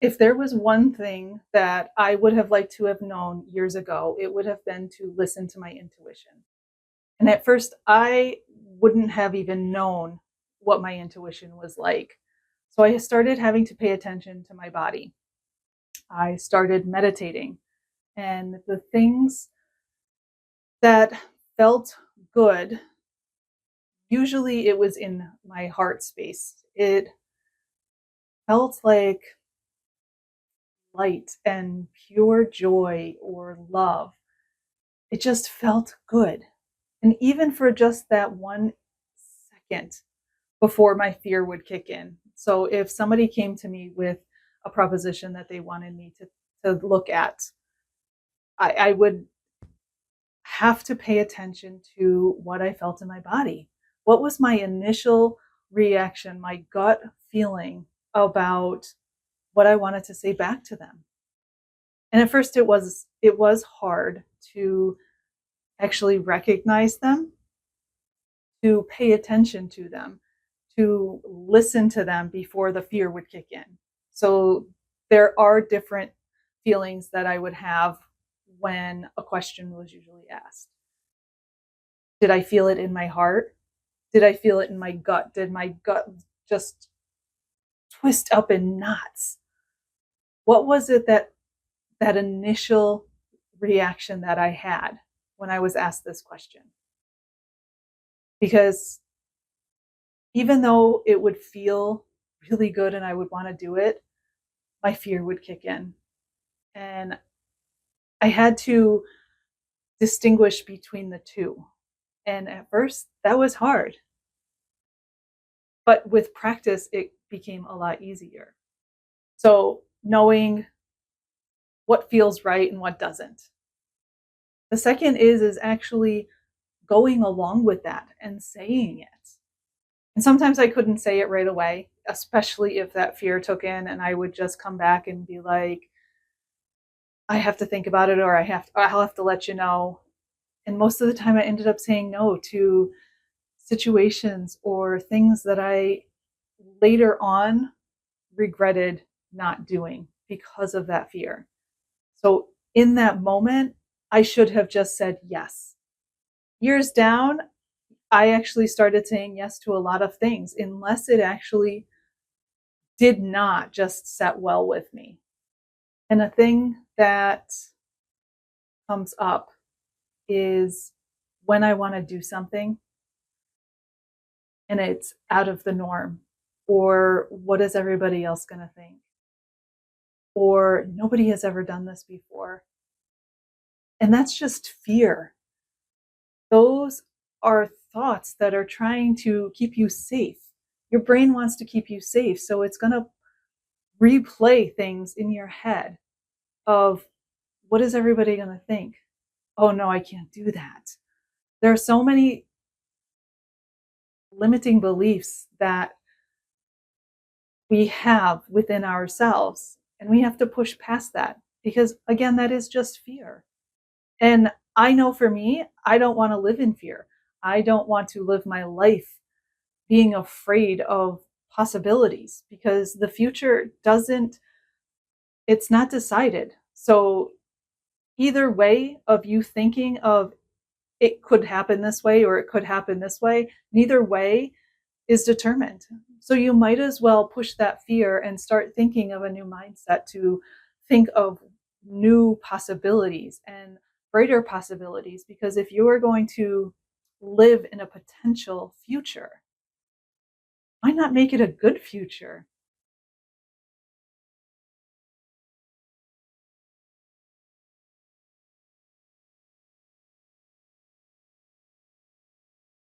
If there was one thing that I would have liked to have known years ago, it would have been to listen to my intuition. And at first, I wouldn't have even known what my intuition was like. So I started having to pay attention to my body. I started meditating, and the things that felt good, usually it was in my heart space. It felt like light and pure joy or love. It just felt good. And even for just that 1 second before my fear would kick in. So if somebody came to me with a proposition that they wanted me to look at, I would have to pay attention to what I felt in my body. What was my initial reaction, my gut feeling about what I wanted to say back to them? And at first it was hard to actually recognize them, to pay attention to them, to listen to them before the fear would kick in. So there are different feelings that I would have when a question was usually asked. Did I feel it in my heart? Did I feel it in my gut? Did my gut just twist up in knots? What was it that initial reaction that I had when I was asked this question? Because even though it would feel really good and I would want to do it, my fear would kick in. And I had to distinguish between the two. And at first, that was hard. But with practice, it became a lot easier. So, knowing what feels right and what doesn't. The second is actually going along with that and saying it. And sometimes I couldn't say it right away, especially if that fear took in and I would just come back and be like, I have to think about it, or I'll have to let you know. And most of the time I ended up saying no to situations or things that I later on regretted not doing because of that fear. So in that moment, I should have just said yes. Years down, I actually started saying yes to a lot of things, unless it actually did not just set well with me. And a thing that comes up is when I want to do something and it's out of the norm, or what is everybody else going to think? Or nobody has ever done this before. And that's just fear. Those are thoughts that are trying to keep you safe. Your brain wants to keep you safe, so it's going to replay things in your head of what is everybody going to think? Oh no, I can't do that. There are so many limiting beliefs that we have within ourselves, and we have to push past that because, again, that is just fear. And I know for me, I don't want to live in fear. I don't want to live my life being afraid of possibilities because the future doesn't, it's not decided. So, either way of you thinking of it could happen this way or it could happen this way, neither way is determined. So you might as well push that fear and start thinking of a new mindset to think of new possibilities and greater possibilities. Because if you are going to live in a potential future, why not make it a good future?